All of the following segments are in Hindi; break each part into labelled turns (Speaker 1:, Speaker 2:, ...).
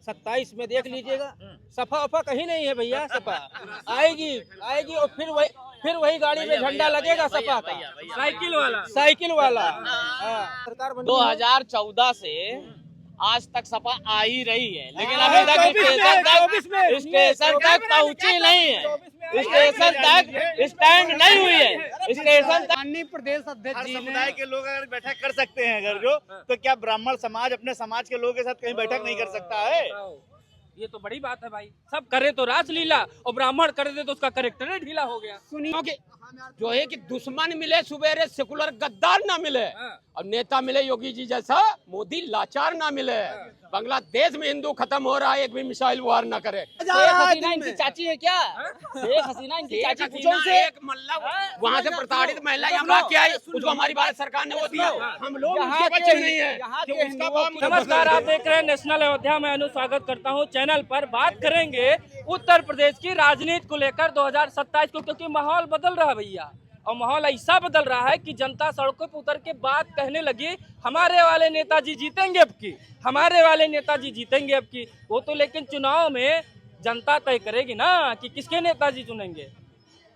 Speaker 1: 27 में देख लीजिएगा। सफा वफा कहीं नहीं है भैया। सपा आएगी आएगी और फिर वही गाड़ी में झंडा लगेगा सपा का, साइकिल वाला। सरकार बनी
Speaker 2: 2014 से आज तक सपा आ ही रही है, लेकिन अभी तक स्टेशन तक पहुंची नहीं है, स्टेशन तक स्टैंड नहीं हुई है। स्टेशन तक
Speaker 3: माननीय प्रदेश अध्यक्ष जी ने
Speaker 4: समुदाय के लोग अगर बैठक कर सकते हैं अगर जो, तो क्या ब्राह्मण समाज अपने समाज के लोगों के साथ कहीं बैठक नहीं कर सकता है?
Speaker 1: ये तो बड़ी बात है भाई। सब करे तो रासलीला और ब्राह्मण कर दे तो उसका करेक्टर ढीला हो गया।
Speaker 3: सुनिए
Speaker 5: जो है कि दुश्मन मिले सुबेरे सेकुलर गद्दार ना मिले और नेता मिले योगी जी जैसा मोदी लाचार ना मिले। बांग्लादेश में हिंदू खत्म हो रहा है, एक भी मिसाइल वार ना करे।
Speaker 2: शेख हसीना इनकी चाची है क्या? शेख हसीना इनकी चाची, पूछो उनसे।
Speaker 5: एक मल्ला वहाँ से प्रताड़ित महिला हमला किया है, उसको हमारी भारत सरकार ने वो दिया। हम लोग उसके बच्चे नहीं है।
Speaker 1: नमस्कार, आप देख रहे हैं नेशनल अयोध्या में। स्वागत करता हूं चैनल पर। बात करेंगे उत्तर प्रदेश की राजनीति को लेकर 2027 को, क्योंकि माहौल बदल रहा है भैया। और माहौल ऐसा बदल रहा है कि जनता सड़कों पर उतर के बात कहने लगी, हमारे वाले नेताजी जीतेंगे अब की, हमारे वाले नेताजी जीतेंगे अब की। वो तो लेकिन चुनाव में जनता तय करेगी ना कि किसके नेताजी चुनेंगे।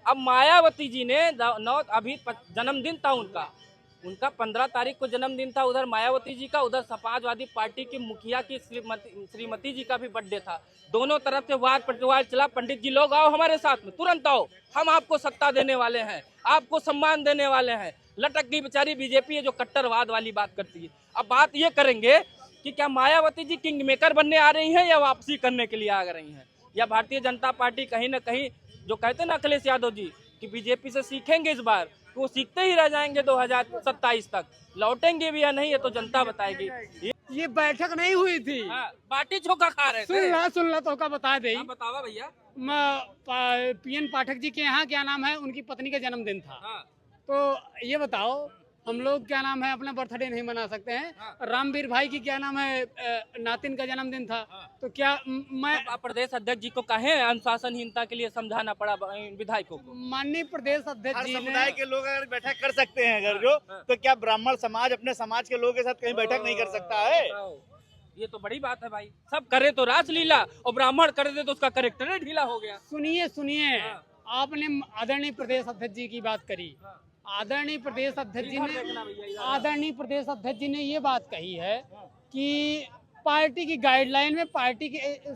Speaker 1: अब मायावती जी ने अभी जन्मदिन था उनका 15 तारीख को जन्मदिन था। उधर मायावती जी का, उधर समाजवादी पार्टी की मुखिया की श्रीमती जी का भी बर्थडे था। दोनों तरफ से वार प्रतिवार चला। पंडित जी लोग आओ हमारे साथ में, तुरंत आओ, हम आपको सत्ता देने वाले हैं, आपको सम्मान देने वाले हैं। लटक गई बेचारी बीजेपी है जो कट्टरवाद वाली बात करती है। अब बात ये करेंगे कि क्या मायावती जी किंग मेकर बनने आ रही हैं या वापसी करने के लिए आ रही हैं, या भारतीय जनता पार्टी कहीं ना कहीं, जो कहते हैं ना अखिलेश यादव जी कि बीजेपी से सीखेंगे इस बार, तो वो सीखते ही रह जाएंगे 2027 तक। लौटेंगे भी या नहीं ये तो जनता बताएगी।
Speaker 3: ये बैठक नहीं हुई थी।
Speaker 1: बाटी चोखा खा रहे थे।
Speaker 3: सुन ला तो का बता दे।
Speaker 1: बतावा भैया।
Speaker 3: पीएन पाठक जी के यहाँ क्या नाम है, उनकी पत्नी का जन्मदिन था। तो ये बताओ, हम लोग क्या नाम है अपना बर्थडे नहीं मना सकते हैं। रामवीर भाई की क्या नाम है नातिन का जन्मदिन था। तो क्या मैं
Speaker 1: प्रदेश अध्यक्ष जी को कहें अनुशासनहीनता के लिए समझाना पड़ा विधायकों को?
Speaker 3: माननीय प्रदेश अध्यक्ष जी ने
Speaker 4: समुदाय के लोग अगर बैठक कर सकते हैं अगर जो, तो क्या ब्राह्मण समाज अपने समाज के लोगों के साथ कहीं बैठक नहीं कर सकता है?
Speaker 1: ये तो बड़ी बात है भाई। सब करे तो रासलीला और ब्राह्मण कर दे तो उसका करेक्टर ढीला हो गया।
Speaker 3: सुनिए आपने आदरणीय प्रदेश अध्यक्ष जी की बात करी। आदरणीय प्रदेश अध्यक्ष जी ने ये बात कही है कि पार्टी की गाइडलाइन में पार्टी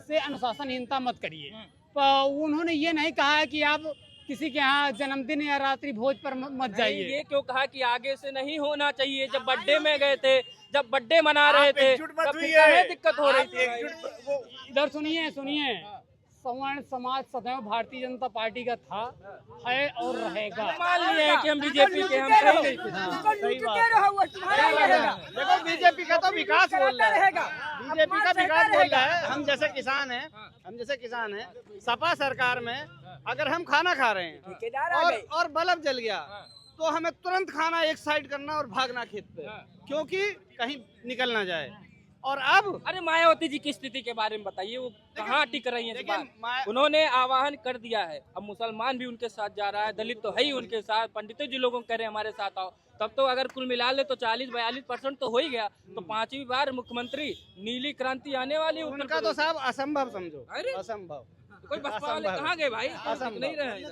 Speaker 3: से अनुशासनहीनता मत करिए। उन्होंने ये नहीं कहा है कि आप किसी के यहाँ जन्मदिन या रात्रि भोज पर मत जाइए।
Speaker 1: ये क्यों कहा कि आगे से नहीं होना चाहिए? जब बर्थडे में गए थे, जब बर्थडे मना रहे थे, तब दिक्कत हो रही थी।
Speaker 3: इधर सुनिए सवर्ण समाज सदैव भारतीय जनता पार्टी का था, है और रहेगा।
Speaker 1: मान लिया कि हम बीजेपी के, हम सही
Speaker 3: देखो बीजेपी का तो विकास बोल रहा है, बीजेपी का विकास बोल रहा है। हम जैसे किसान हैं, सपा सरकार में अगर हम खाना खा रहे हैं और बल्ब जल गया तो हमें तुरंत खाना एक साइड करना और भागना खेत पे, क्योंकि कहीं निकल ना जाए। और अब
Speaker 1: अरे मायावती जी की स्थिति के बारे में बताइए, वो कहाँ टिक रही है? उन्होंने आह्वान कर दिया है, अब मुसलमान भी उनके साथ जा रहा है, दलित तो है ही उनके साथ, पंडितों जी लोगों को कह रहे हैं हमारे साथ आओ। तब तो अगर कुल मिला ले तो 40-42% तो हो ही गया। तो 5वीं बार मुख्यमंत्री, नीली क्रांति आने वाली।
Speaker 3: उनका तो साहब असंभव समझो, असंभव।
Speaker 1: कोई बसपा वाले कहाँ गए भाई? नहीं रहे,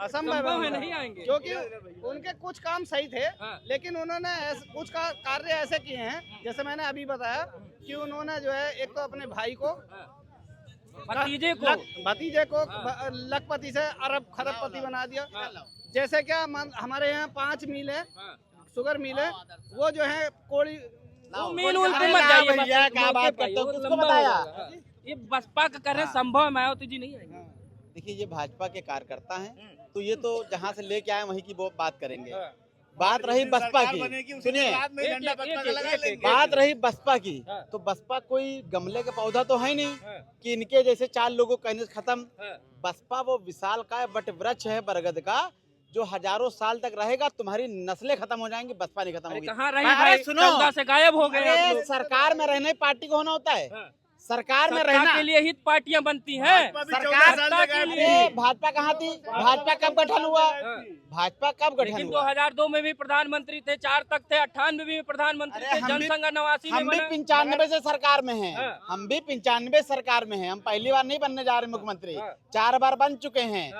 Speaker 3: असंभव
Speaker 1: है, नहीं आएंगे,
Speaker 3: क्योंकि उनके कुछ काम सही थे। लेकिन उन्होंने कुछ कार्य ऐसे किए हैं, जैसे मैंने अभी बताया कि उन्होंने जो है एक तो अपने भाई को, भतीजे को लखपति से अरब खरबपति बना दिया। जैसे क्या हमारे यहाँ 5 मिल है, शुगर मिल है, वो जो है कोड़ी
Speaker 1: मिल पे मत जाइए, क्या बात करते हो, किसको बताया? ये बसपा का कर रहे संभव है, मायावती जी नहीं आएंगे।
Speaker 6: देखिए ये भाजपा के कार्यकर्ता हैं, तो ये तो जहाँ से लेके आए वहीं की वो बात करेंगे। बात रही बसपा की, सुनिए, बात रही बसपा की, तो बसपा कोई गमले का पौधा तो है नहीं कि इनके जैसे 4 लोगों कहने से खत्म। बसपा वो विशालकाय वट वृक्ष है बरगद का, जो हजारों साल तक रहेगा। तुम्हारी नस्लें खत्म हो जाएंगी, बसपा नहीं खत्म होगी।
Speaker 1: कहाँ रही भाई? सुनो, से गायब हो गए।
Speaker 6: सरकार में रहने पार्टी को होना होता है, सरकार में
Speaker 1: सत्ता
Speaker 6: रहना
Speaker 1: के लिए ही पार्टियां बनती हैं।
Speaker 6: सरकार
Speaker 1: सत्ता के लिए
Speaker 6: अरे भाजपा कहाँ थी? भाजपा कब गठन हुआ? भाजपा कब गठन
Speaker 1: लेकिन
Speaker 6: हुआ?
Speaker 1: 2002 में भी प्रधानमंत्री थे, 4 तक थे, 98 में भी प्रधानमंत्री
Speaker 6: अरे
Speaker 1: थे, जनसंघ 89 में
Speaker 6: हम भी
Speaker 1: बना।
Speaker 6: 95 से सरकार में हैं।
Speaker 1: हाँ।
Speaker 6: हम भी 95 सरकार में हैं। हम पहली बार नहीं बनने जा रहे मुख्यमंत्री, 4 बार बन चुके हैं।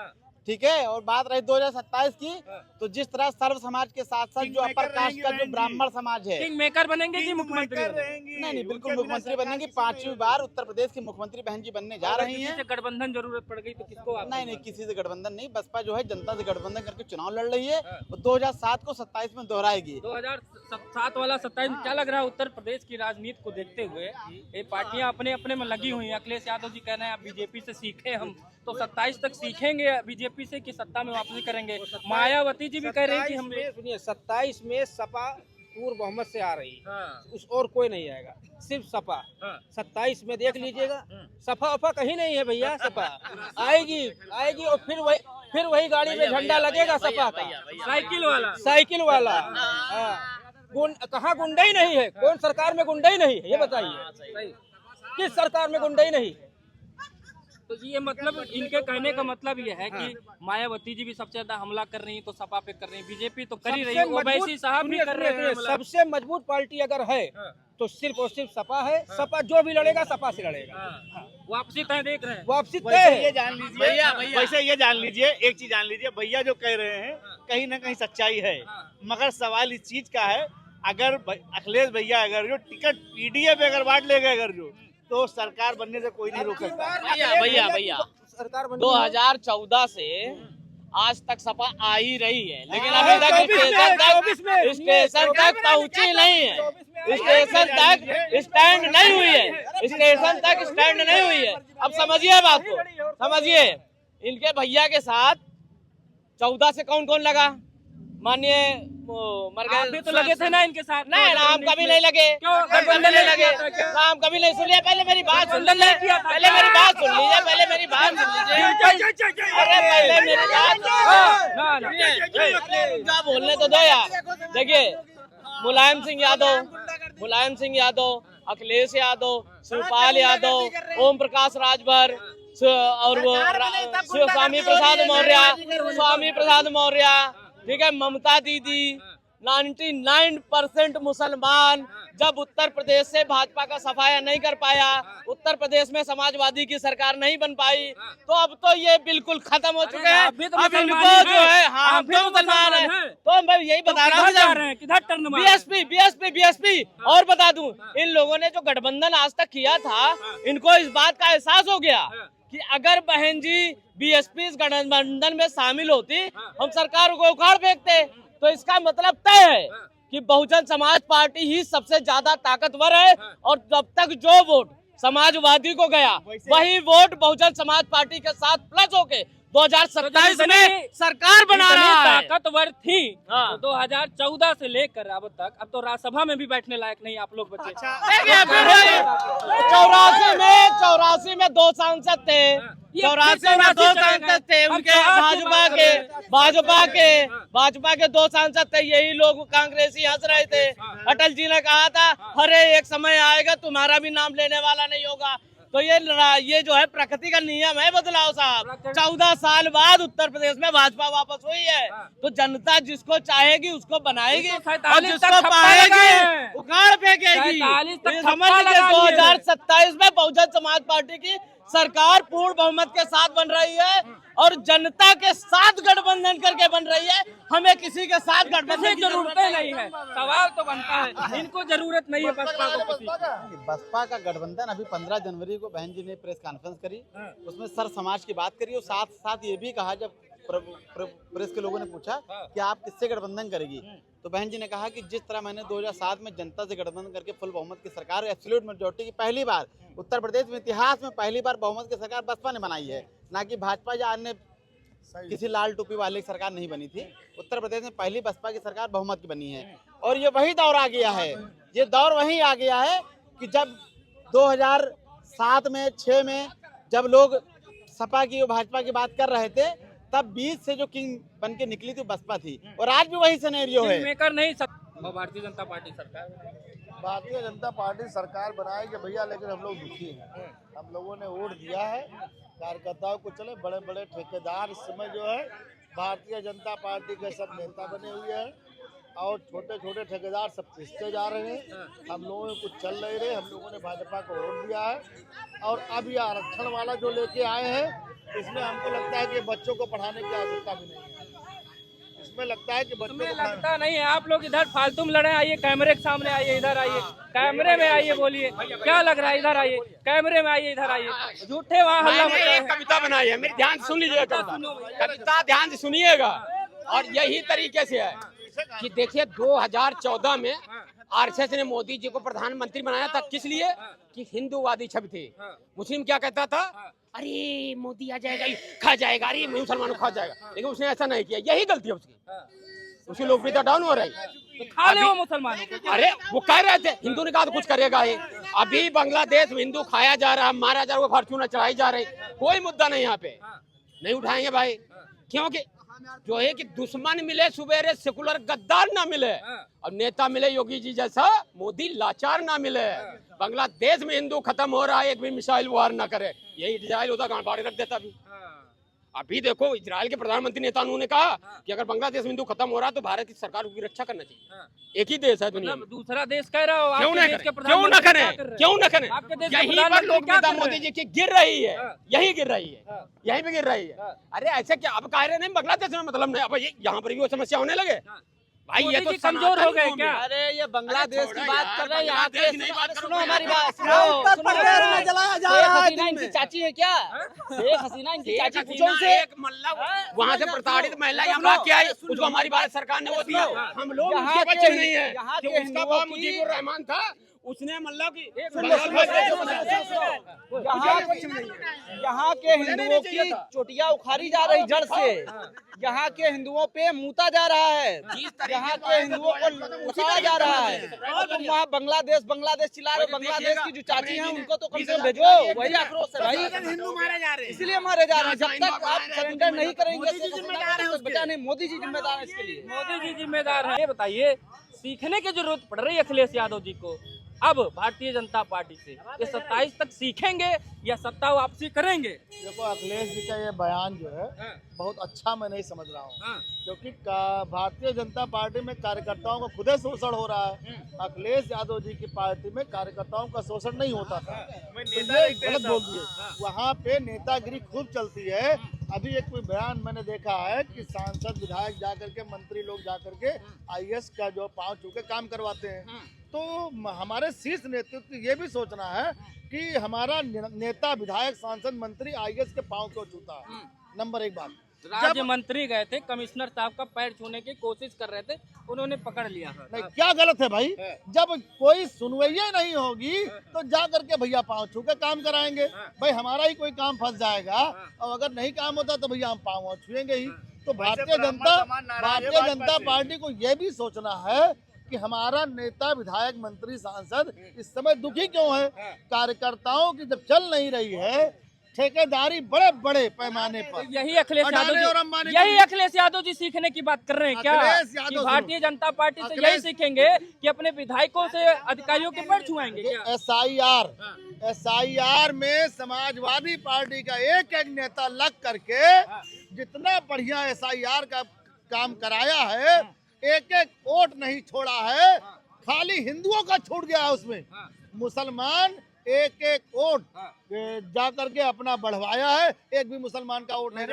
Speaker 6: ठीक है। और बात रही 2027 की, तो जिस तरह सर्व समाज के साथ साथ जो अपर कास्ट का जो ब्राह्मण समाज है,
Speaker 1: किंग मेकर बनेंगे कि मुख्यमंत्री बनेंगे?
Speaker 6: नहीं बिल्कुल मुख्यमंत्री बनेंगे। 5वीं बार उत्तर प्रदेश की मुख्यमंत्री बहन जी बनने जा रही
Speaker 1: किसी
Speaker 6: हैं।
Speaker 1: से गठबंधन जरूरत पड़ गई तो किसको आप?
Speaker 6: नहीं किसी से गठबंधन नहीं। बसपा जो है जनता से गठबंधन करके चुनाव लड़ रही है। वो 2007 को 27 में दोहराएगी।
Speaker 1: 2007 वाला 27 में क्या लग रहा है? उत्तर प्रदेश की राजनीति को देखते हुए ये पार्टियां अपने अपने में लगी हुई हैं। अखिलेश यादव जी कह रहे हैं आप बीजेपी से सीखे, हम तो 27 तक सीखेंगे बीजेपी से कि सत्ता में वापसी करेंगे। मायावती जी भी कह रही थी हम।
Speaker 7: सुनिए 27 में सपा पूर्ण बहुमत से आ रही है। उस और कोई नहीं आएगा, सिर्फ सपा। 27 में देख लीजिएगा, सपा वफा कहीं नहीं है भैया। सपा आएगी और फिर वही गाड़ी में झंडा लगेगा सपा का, साइकिल वाला। कहाँ गुंडई नहीं है? कौन सरकार में गुंडई नहीं है? ये बताइए, किस सरकार में गुंडई नहीं?
Speaker 1: तो ये मतलब इनके कहने का मतलब ये है कि मायावती जी भी सबसे ज्यादा हमला कर रही है तो सपा पे कर रही है, बीजेपी तो कर ही रही है, ओवैसी साहब भी कर रहे हैं हमला।
Speaker 7: सबसे मजबूत पार्टी अगर है तो सिर्फ और सिर्फ सपा है। सपा जो भी लड़ेगा सपा से लड़ेगा।
Speaker 1: वापसी तय देख रहे हैं।
Speaker 7: वापसी तय
Speaker 4: वैसे
Speaker 7: है।
Speaker 4: ये जान लीजिए, वैसे ये जान लीजिए, एक चीज जान लीजिए, भैया जो कह रहे हैं कहीं ना कहीं सच्चाई है। मगर सवाल इस चीज का है, अगर अखिलेश भैया अगर जो टिकट पीडीए पे अगर बांट लेगा अगर जो, तो सरकार बनने से कोई नहीं रोक सकता।
Speaker 2: भैया
Speaker 7: सरकार
Speaker 2: 2014 से आज तक सपा आ ही रही है, लेकिन अभी तक स्टेशन तक पहुंची नहीं है। स्टेशन तक स्टैंड नहीं हुई है। स्टेशन तक स्टैंड नहीं हुई है। अब समझिए बात को, समझिए। इनके भैया के साथ 14 से कौन कौन लगा? मानिए मर
Speaker 1: आप भी
Speaker 2: गए
Speaker 1: तो लगे थे ना इनके साथ?
Speaker 2: नहीं, हम कभी नहीं लगे।
Speaker 1: क्यों?
Speaker 2: कभी नहीं लगे, हम कभी नहीं। सुनिए, पहले मेरी बात सुन लीजिए, पहले मेरी बात सुन लीजिए, पहले मेरी बात सुन लीजिए। अरे पहले मेरी बात क्या बोलने तो दो यार। देखिए, मुलायम सिंह यादव, अखिलेश यादव, शिवपाल यादव, ओम प्रकाश राजभर और वो स्वामी प्रसाद मौर्य, ठीक है, ममता दीदी, 99% मुसलमान जब उत्तर प्रदेश से भाजपा का सफाया नहीं कर पाया, उत्तर प्रदेश में समाजवादी की सरकार नहीं बन पाई, तो अब तो ये बिल्कुल खत्म हो चुके हैं। अब इनको जो है, हाँ हम तो मुसलमान हैं, तो मैं यही बता रहा हूँ। बीएसपी और बता दूं, इन लोगों ने जो गठबंधन आज तक किया था, इनको इस बात का एहसास हो गया कि अगर बहन जी बीएसपी इस गठबंधन में शामिल होती, हम सरकार को उखाड़ फेंकते। तो इसका मतलब तय है कि बहुजन समाज पार्टी ही सबसे ज्यादा ताकतवर है, और जब तक जो वोट समाजवादी को गया, वही वोट बहुजन समाज पार्टी के साथ प्लस होके 2027 में सरकार बना रहा है।
Speaker 1: ताकतवर थी तो 2014 से लेकर अब तक, अब तो राज्यसभा में भी बैठने लायक नहीं आप लोग बचे।
Speaker 2: 84 में 2 सांसद थे, 84 में 2 सांसद थे उनके, भाजपा के 2 सांसद थे। यही लोग कांग्रेसी हंस रहे थे। अटल जी ने कहा था, अरे एक समय आएगा तुम्हारा भी नाम लेने वाला नहीं होगा। तो ये जो है प्रकृति का नियम है बदलाव साहब। 14 साल बाद उत्तर प्रदेश में भाजपा वापस हुई है, तो जनता जिसको चाहेगी उसको बनाएगी, और जिसको पाएगी उखाड़ फेंकेगी। समझ लीजिए 2027 में बहुजन समाज पार्टी की सरकार पूर्ण बहुमत के साथ बन रही है, और जनता के साथ गठबंधन करके बन रही है। हमें किसी के साथ गठबंधन की जरूरत
Speaker 1: नहीं है। सवाल तो बनता है, इनको जरूरत नहीं है बसपा को किसी की।
Speaker 6: बसपा का गठबंधन अभी 15 जनवरी को बहन जी ने प्रेस कॉन्फ्रेंस करी, उसमें सर समाज की बात करी, और साथ साथ ये भी कहा, जब प्रेस के लोगों ने पूछा कि आप किससे गठबंधन करेगी, तो बहन जी ने कहा कि जिस तरह मैंने 2007 में जनता से गठबंधन करके फुल बहुमत की सरकार, एब्सोल्यूट मेजॉरिटी की पहली बार उत्तर प्रदेश में इतिहास में पहली बार बहुमत की सरकार बसपा ने बनाई है, ना कि भाजपा या अन्य किसी लाल टोपी वाले की सरकार नहीं बनी थी। उत्तर प्रदेश में पहली बसपा की सरकार बहुमत की बनी है, और ये वही दौर आ गया है। ये दौर वही आ गया है कि जब 2007 में 6 में जब लोग सपा की और भाजपा की बात कर रहे थे, तब बीच से जो किंग बन के निकली थी बसपा थी, और आज भी वही सिनेरियो है।
Speaker 1: मेकर नहीं भारतीय जनता पार्टी सरकार
Speaker 8: भारतीय जनता पार्टी सरकार बनाएगी भैया, लेकिन हम लोग दुखी हैं। हम लोगों ने वोट दिया है कार्यकर्ताओं को, चले बड़े बड़े ठेकेदार इस समय जो है भारतीय जनता पार्टी के सब नेता बने हुए हैं और छोटे छोटे ठेकेदार सब पिसते जा रहे हैं। हम लोगों में कुछ चल नहीं रहे। हम लोगों ने भाजपा को वोट दिया है और अब ये आरक्षण वाला जो लेके आए हैं इसमें हमको लगता है कि बच्चों को पढ़ाने की आवश्यकता भी नहीं है। इसमें लगता है कि बच्चों को
Speaker 1: लगता नहीं है। आप लोग इधर फालतू में लड़े, आइए कैमरे के सामने आइए, इधर आइए, कैमरे में आइए, बोलिए क्या लग रहा है, इधर आइए, कैमरे में आइए, इधर आइए, झूठे वहाँ हल्ला मचा
Speaker 5: मैंने
Speaker 1: रहे
Speaker 5: एक
Speaker 1: हैं।
Speaker 5: कविता बनाई है, मेरी ध्यान सुन लीजिएगा। कविता ध्यान से सुनिएगा और यही तरीके से है कि देखिए 2014 में आरएसएस ने मोदी जी को प्रधानमंत्री बनाया था, किस लिए? कि हिंदूवादी छवि थी। मुस्लिम क्या कहता था? अरे मोदी आ जाएगा, खा जाएगा, अरे मुसलमानों खा जाएगा, लेकिन उसने ऐसा नहीं किया। यही गलती है उसकी लोकप्रियता डाउन हो रही है।
Speaker 1: तो खा ले वो मुसलमानों को।
Speaker 5: अरे वो कह रहे थे हिंदू ने कहा तो कुछ करेगा ही। अभी बांग्लादेश में हिंदू खाया जा रहा है, मारा जा रहा है, फॉर्चूनर चढ़ाई जा रही, कोई मुद्दा नहीं यहाँ पे, नहीं उठाएंगे भाई। क्योंकि जो है कि दुश्मन मिले सुबेरे सेकुलर गद्दार ना मिले और नेता मिले योगी जी जैसा मोदी लाचार ना मिले। बांग्लादेश में हिंदू खत्म हो रहा है, एक भी मिसाइल वार ना करे, यही इजराइल होता गांड फाड़ रख देता। अभी देखो इजराइल के प्रधानमंत्री नेतान्याहू ने कहा कि अगर बांग्लादेश में हिंदू खत्म हो रहा है तो भारत की सरकार की रक्षा करना चाहिए। एक ही देश है दुनिया में,
Speaker 1: दूसरा देश कह रहा हो,
Speaker 5: क्यों
Speaker 1: आपके
Speaker 5: ना
Speaker 1: देश के
Speaker 5: करें, क्यों ना करें, क्यों ना करें?
Speaker 1: आपके देश के
Speaker 5: यहीं पर
Speaker 1: प्रधानमंत्री
Speaker 5: लोग
Speaker 1: क्या
Speaker 5: नेता
Speaker 1: कर रहे
Speaker 5: मोदी
Speaker 1: हैं?
Speaker 5: जी की गिर रही है, यही गिर रही है, यहीं पे गिर रही है। अरे ऐसे क्या अब कह रहे नहीं बांग्लादेश में मतलब नहीं, अब यहाँ पर भी वो समस्या होने लगे भाई। ये तो
Speaker 1: कमजोर हो गए क्या?
Speaker 3: अरे ये बांग्लादेश की बात कर रहे हैं, यहाँ पे
Speaker 5: बांग्लादेश नहीं बात करो,
Speaker 3: सुनो हमारी बात,
Speaker 8: उत्तर प्रदेश में जलाया जा रहा है
Speaker 3: शेख हसीना इनकी चाची है क्या? शेख हसीना इनकी चाची, पूछो
Speaker 5: हसीना
Speaker 3: उनसे।
Speaker 5: एक मतलब वहाँ से प्रताड़ित महिला यहाँ भाग के आई, उसको हमारी भारत सरकार ने वो दिया। हम लोग उसके बच्चे नहीं है,
Speaker 3: यहाँ
Speaker 5: जो
Speaker 3: के
Speaker 5: उसका
Speaker 3: हिंदुओं
Speaker 5: बाप
Speaker 3: की-
Speaker 5: मुजीबुर रहमान था, उसने मतलब कि
Speaker 3: यहाँ के हिंदुओं की चोटियां उखाड़ी जा रही जड़ से, यहाँ के हिंदुओं पे मूता जा रहा है, यहाँ के हिंदुओं को उतारा जा रहा है। तुम वहाँ बांग्लादेश बांग्लादेश चिल्ला रहे, बांग्लादेश की जो चाची हैं उनको तो कम से कम भेजो, वही आक्रोश है भाई।
Speaker 2: हिंदू मारे जा रहे हैं,
Speaker 3: इसलिए मारे जा रहे हैं। जब तक आप सरेंडर नहीं करेंगे तो बचा नहीं, मोदी जी जिम्मेदार है इसके लिए।
Speaker 1: मोदी जी जिम्मेदार है। ये बताइए, सीखने की जरूरत पड़ रही है अखिलेश यादव जी को अब भारतीय जनता पार्टी से, ये 27 तक सीखेंगे या सत्ता वापसी करेंगे?
Speaker 8: देखो अखिलेश जी का ये बयान जो है बहुत अच्छा मैं नहीं समझ रहा हूँ, क्योंकि भारतीय जनता पार्टी में कार्यकर्ताओं का खुद शोषण हो रहा है। अखिलेश यादव जी की पार्टी में कार्यकर्ताओं का शोषण नहीं होता था, तो ये गलत बोल दिए। वहाँ पे नेतागिरी खूब चलती है। अभी एक कोई बयान मैंने देखा है कि सांसद विधायक जाकर के मंत्री लोग जाकर के IAS का जो पाँव छू के काम करवाते हैं। तो हमारे शीर्ष नेतृत्व ये भी सोचना है कि हमारा नेता विधायक सांसद मंत्री IAS के पाँव क्यों छूता है। नंबर एक बात,
Speaker 1: राज्य मंत्री गए थे, कमिश्नर साहब का पैर छूने की कोशिश कर रहे थे, उन्होंने पकड़ लिया।
Speaker 8: नहीं क्या गलत है भाई? जब कोई सुनवाई नहीं होगी तो जा करके भैया पाँव छू के काम कराएंगे। भाई हमारा ही कोई काम फंस जाएगा और अगर नहीं काम होता तो भैया हम पाँव छुएंगे ही। तो भारतीय जनता पार्टी को ये भी सोचना है कि हमारा नेता विधायक मंत्री सांसद इस समय दुखी क्यों है। कार्यकर्ताओं की जब चल नहीं रही है, ठेकेदारी बड़े बड़े पैमाने पर,
Speaker 1: यही अखिलेश यादव जी सीखने की बात कर रहे हैं क्या? कि भारतीय जनता पार्टी से यही सीखेंगे कि अपने विधायकों से अधिकारियों के पैर छुआएंगे क्या?
Speaker 8: SIR में समाजवादी पार्टी का एक एक नेता लग करके जितना बढ़िया SIR का काम कराया है, एक एक वोट नहीं छोड़ा है, खाली हिंदुओं का छूट गया है उसमें। मुसलमान एक एक वोट जा करके अपना बढ़वाया है, एक भी मुसलमान का वोट नहीं।